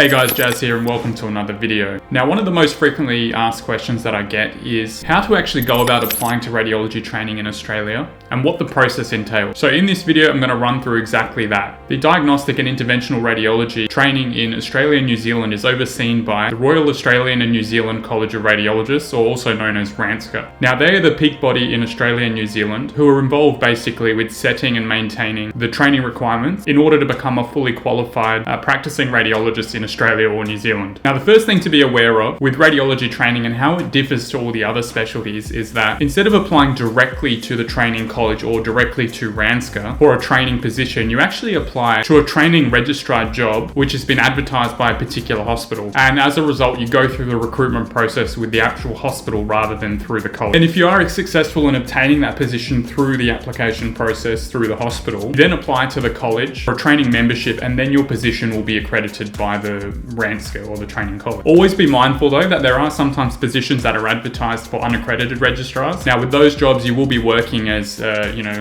Hey guys, Jas here and welcome to another video. Now, one of the most frequently asked questions that I get is how to actually go about applying to radiology training in Australia and what the process entails. So in this video, I'm going to run through exactly that. The diagnostic and interventional radiology training in Australia and New Zealand is overseen by the Royal Australian and New Zealand College of Radiologists, or also known as RANSCA. Now, they are the peak body in Australia and New Zealand who are involved basically with setting and maintaining the training requirements in order to become a fully qualified practicing radiologist in Australia or New Zealand. Now, the first thing to be aware of with radiology training and how it differs to all the other specialties is that instead of applying directly to the training college or directly to RANSCA for a training position, you actually apply to a training registrar job which has been advertised by a particular hospital. And as a result, you go through the recruitment process with the actual hospital rather than through the college. And if you are successful in obtaining that position through the application process through the hospital, you then apply to the college for a training membership, and then your position will be accredited by the RANSCA or the training college. Always be mindful though that there are sometimes positions that are advertised for unaccredited registrars. Now, with those jobs, you will be working as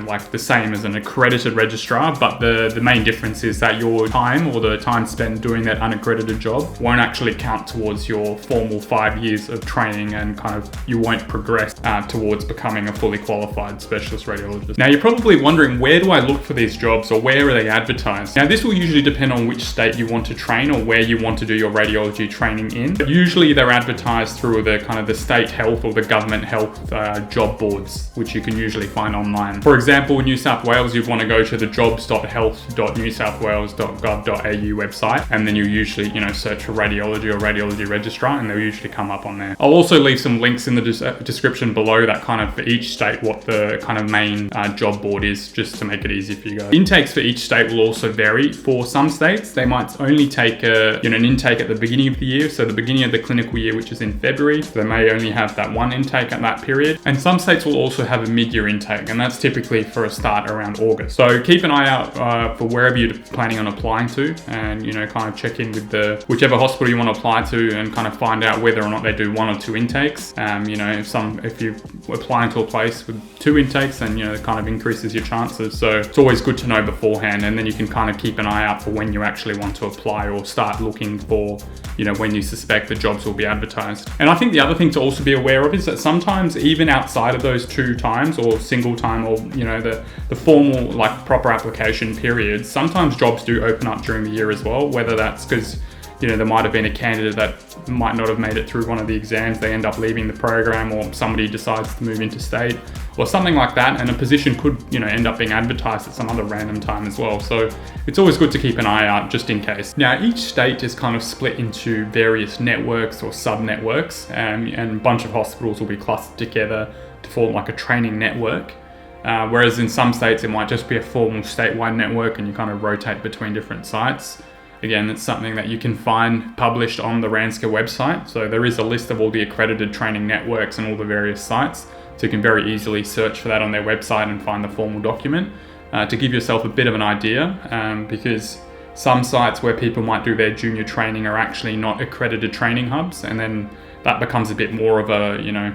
like the same as an accredited registrar, but the main difference is that your time or the time spent doing that unaccredited job won't actually count towards your formal 5 years of training, and you won't progress towards becoming a fully qualified specialist radiologist. Now, you're probably wondering, where do I look for these jobs or where are they advertised? Now, this will usually depend on which state you want to train or where you want to do your radiology training in. But usually they're advertised through the state health or the government health job boards, which you can usually find online. For example, in New South Wales, you'd want to go to the jobs.health.newsouthwales.gov.au website, and then you usually search for radiology or radiology registrar, and they'll usually come up on there. I'll also leave some links in the description below that for each state what the main job board is, just to make it easy for you guys. Intakes for each state will also vary. For some states, they might only take an intake at the beginning of the year, so the beginning of the clinical year, which is in February. So they may only have that one intake at that period. And some states will also have a mid-year intake, and that's typically for a start around August. So keep an eye out for wherever you're planning on applying to, and check in with whichever hospital you want to apply to, and find out whether or not they do 1 or 2 intakes. If you're applying to a place with 2 intakes, then it increases your chances. So it's always good to know beforehand, and then you can keep an eye out for when you actually want to apply or start looking for when you suspect the jobs will be advertised. And I think the other thing to also be aware of is that sometimes, even outside of those 2 times or single time, or the formal proper application periods, sometimes jobs do open up during the year as well, whether that's because there might have been a candidate that might not have made it through one of the exams, they end up leaving the program, or somebody decides to move interstate or something like that, and a position could end up being advertised at some other random time as well. So it's always good to keep an eye out just in case. Now, each state is split into various networks or sub-networks, and a bunch of hospitals will be clustered together to form a training network. Whereas in some states, it might just be a formal statewide network, and you rotate between different sites. Again, it's something that you can find published on the RANSCA website. So there is a list of all the accredited training networks and all the various sites. So you can very easily search for that on their website and find the formal document to give yourself a bit of an idea, because some sites where people might do their junior training are actually not accredited training hubs, and then that becomes a bit more of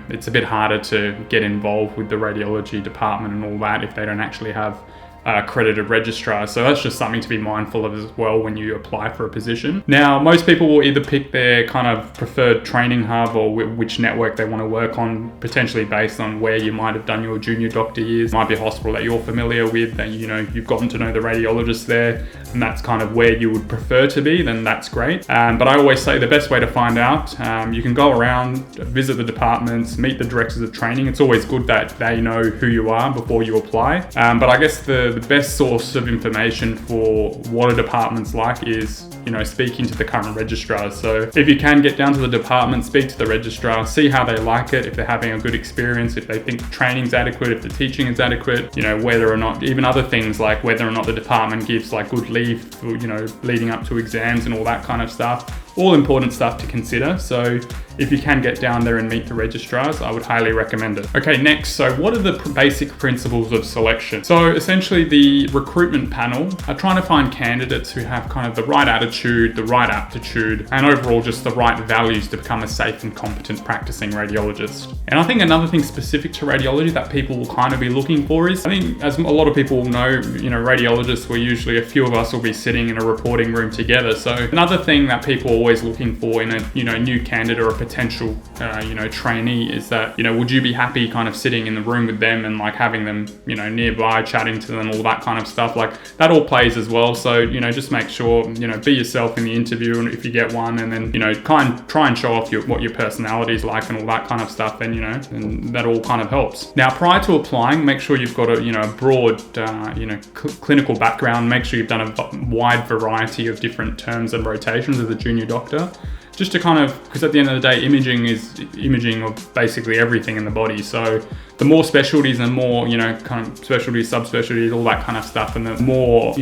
it's a bit harder to get involved with the radiology department and all that if they don't actually have accredited registrars. So that's just something to be mindful of as well when you apply for a position. Now, most people will either pick their preferred training hub or which network they want to work on, potentially based on where you might have done your junior doctor years. It might be a hospital that you're familiar with, that you've gotten to know the radiologist there, and that's where you would prefer to be, then that's great. But I always say the best way to find out, you can go around, visit the departments, meet the directors of training. It's always good that they know who you are before you apply. But I guess the best source of information for what a department's like is speaking to the current registrars. So if you can get down to the department, speak to the registrar, see how they like it, if they're having a good experience, if they think the training's adequate, if the teaching is adequate, whether or not, even other things like whether or not the department gives good leave for, leading up to exams and all that stuff, all important stuff to consider. So if you can get down there and meet the registrars, I would highly recommend it. Okay, next, so what are the basic principles of selection? So essentially the recruitment panel are trying to find candidates who have kind of the right attitude, the right aptitude, and overall just the right values to become a safe and competent practicing radiologist. And I think another thing specific to radiology that people will kind of be looking for is, I think as a lot of people know, radiologists, we're usually, a few of us will be sitting in a reporting room together. So another thing that people are always looking for in a new candidate or a potential trainee is that, would you be happy kind of sitting in the room with them and like having them, nearby, chatting to them, all that kind of stuff. Like that all plays as well. So, just make sure, be yourself in the interview, and if you get one, and then, try and show off what your personality is like and all that kind of stuff. And, and that all kind of helps. Now, prior to applying, make sure you've got a broad, clinical background. Make sure you've done a wide variety of different terms and rotations as a junior doctor. Just to kind of, because at the end of the day, imaging is imaging of basically everything in the body. So the more specialties and more, kind of specialties, subspecialties, all that kind of stuff, and the more,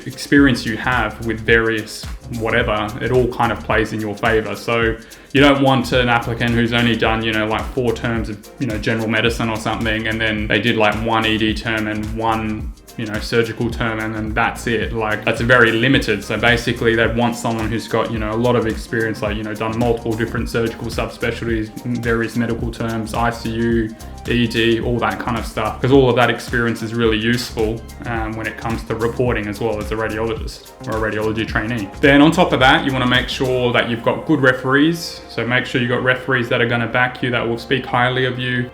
experience you have with various whatever, it all kind of plays in your favor. So you don't want an applicant who's only done, like 4 terms of, general medicine or something, and then they did like 1 ED term and 1 surgical term, and then that's it. Like that's very limited. So basically they want someone who's got, a lot of experience, like, done multiple different surgical subspecialties, various medical terms, ICU, ED, all that kind of stuff. Because all of that experience is really useful when it comes to reporting as well as a radiologist or a radiology trainee. Then on top of that, you want to make sure that you've got good referees. So make sure you've got referees that are going to back you, that will speak highly of you.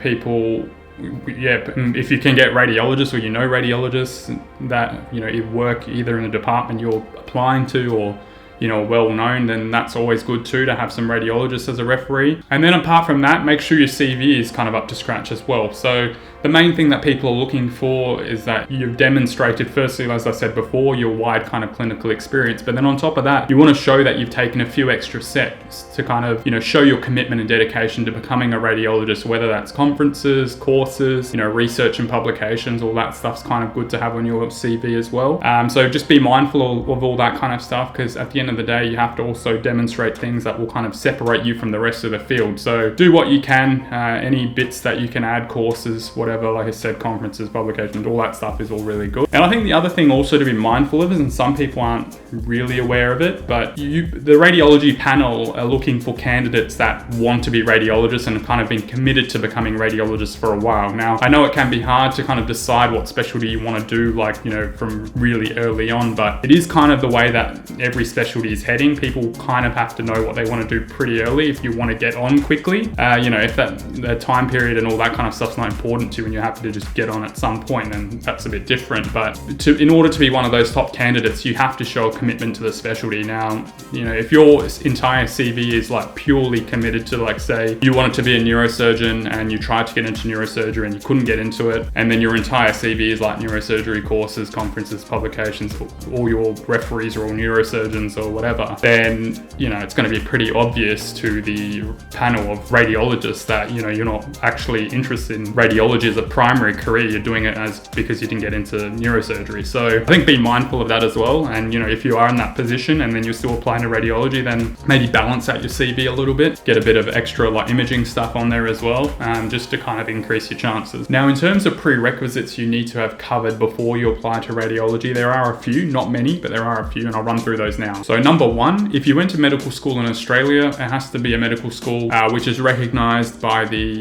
People, if you can get radiologists or radiologists that work either in the department you're applying to or well known, then that's always good too, to have some radiologists as a referee. And then apart from that, make sure your CV is kind of up to scratch as well. So the main thing that people are looking for is that you've demonstrated, firstly, as I said before, your wide kind of clinical experience. But then on top of that, you want to show that you've taken a few extra steps to kind of, show your commitment and dedication to becoming a radiologist, whether that's conferences, courses, research and publications, all that stuff's kind of good to have on your CV as well. So just be mindful of all that kind of stuff, because at the end of the day, you have to also demonstrate things that will kind of separate you from the rest of the field. So do what you can, any bits that you can add, courses, whatever, like I said, conferences, publications, all that stuff is all really good. And I think the other thing also to be mindful of is, and some people aren't really aware of it, but the radiology panel are looking for candidates that want to be radiologists and have kind of been committed to becoming radiologists for a while. Now, I know it can be hard to kind of decide what specialty you want to do, like, from really early on, but it is kind of the way that every specialty is heading. People kind of have to know what they want to do pretty early if you want to get on quickly. If that time period and all that kind of stuff's not important to you and you're happy to just get on at some point, then that's a bit different. But in order to be one of those top candidates, you have to show a commitment to the specialty. Now, if your entire CV is like purely committed to, like, say you wanted to be a neurosurgeon and you tried to get into neurosurgery and you couldn't get into it, and then your entire CV is like neurosurgery courses, conferences, publications, all your referees are all neurosurgeons or whatever, then it's going to be pretty obvious to the panel of radiologists that you're not actually interested in radiology as a primary career. You're doing it because you didn't get into neurosurgery. So I think be mindful of that as well. And if you are in that position and then you're still applying to radiology, then maybe balance out your CV a little bit, get a bit of extra like imaging stuff on there as well, just to kind of increase your chances. Now, in terms of prerequisites you need to have covered before you apply to radiology, there are a few, not many, but there are a few, and I'll run through those now. So number one, if you went to medical school in Australia, it has to be a medical school which is recognised by the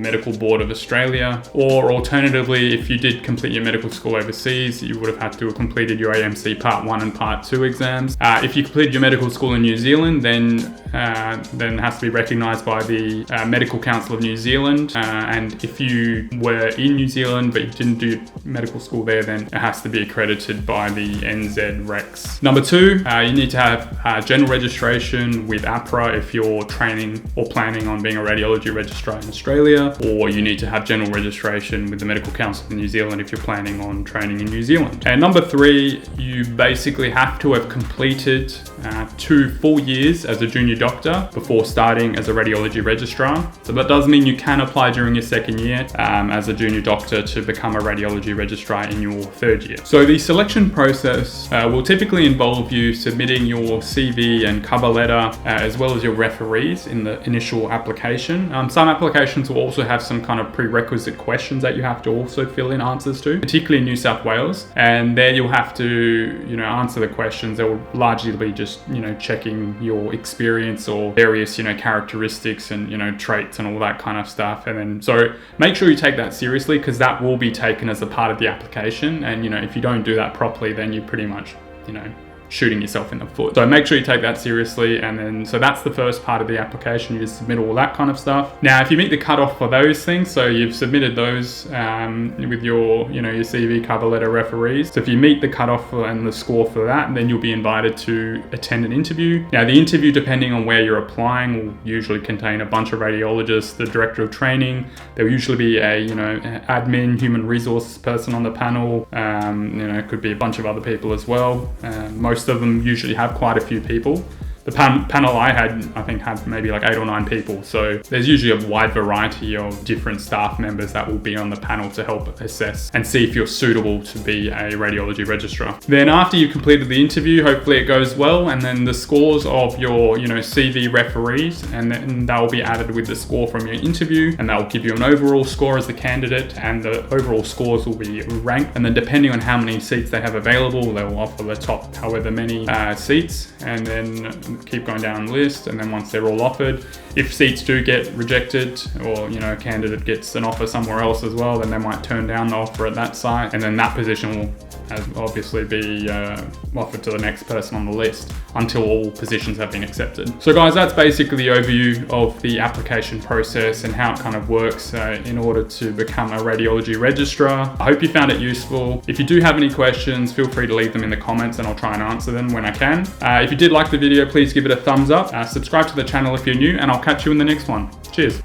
Medical Board of Australia, or alternatively, if you did complete your medical school overseas, you would have had to have completed your AMC Part 1 and Part 2 exams. If you completed your medical school in New Zealand, then it has to be recognised by the Medical Council of New Zealand, and if you were in New Zealand but you didn't do medical school there, then it has to be accredited by the NZREX. Number two, you need to have general registration with APRA if you're training or planning on being a radiology registrar in Australia, or you need to have general registration with the Medical Council of New Zealand if you're planning on training in New Zealand. And number three, you basically have to have completed 2 full years as a junior doctor before starting as a radiology registrar. So that does mean you can apply during your second year as a junior doctor to become a radiology registrar in your third year. So the selection process will typically involve you submitting submitting your CV and cover letter, as well as your referees in the initial application. Some applications will also have some kind of prerequisite questions that you have to also fill in answers to, particularly in New South Wales. And there you'll have to, answer the questions. They will largely be just, checking your experience or various, characteristics and, traits and all that kind of stuff. And then, so make sure you take that seriously, because that will be taken as a part of the application. And, if you don't do that properly, then you pretty much, shooting yourself in the foot. So make sure you take that seriously. And then, so that's the first part of the application. You just submit all that kind of stuff. Now, if you meet the cutoff for those things, so you've submitted those with your, your CV, cover letter, referees. So if you meet the cutoff and the score for that, then you'll be invited to attend an interview. Now, the interview, depending on where you're applying, will usually contain a bunch of radiologists, the director of training. There will usually be a, admin, human resources person on the panel. It could be a bunch of other people as well. Most of them usually have quite a few people. The panel I think had maybe like 8 or 9 people. So there's usually a wide variety of different staff members that will be on the panel to help assess and see if you're suitable to be a radiology registrar. Then after you've completed the interview, hopefully it goes well, and then the scores of your, CV referees, and then that will be added with the score from your interview, and that will give you an overall score as the candidate, and the overall scores will be ranked. And then depending on how many seats they have available, they will offer the top however many seats, and then keep going down the list. And then once they're all offered, if seats do get rejected, or a candidate gets an offer somewhere else as well, then they might turn down the offer at that site, and then that position will obviously be offered to the next person on the list until all positions have been accepted. So guys, that's basically the overview of the application process and how it kind of works in order to become a radiology registrar. I hope you found it useful. If you do have any questions, feel free to leave them in the comments and I'll try and answer them when I can. If you did like the video, please give it a thumbs up. Subscribe to the channel if you're new, and I'll catch you in the next one. Cheers.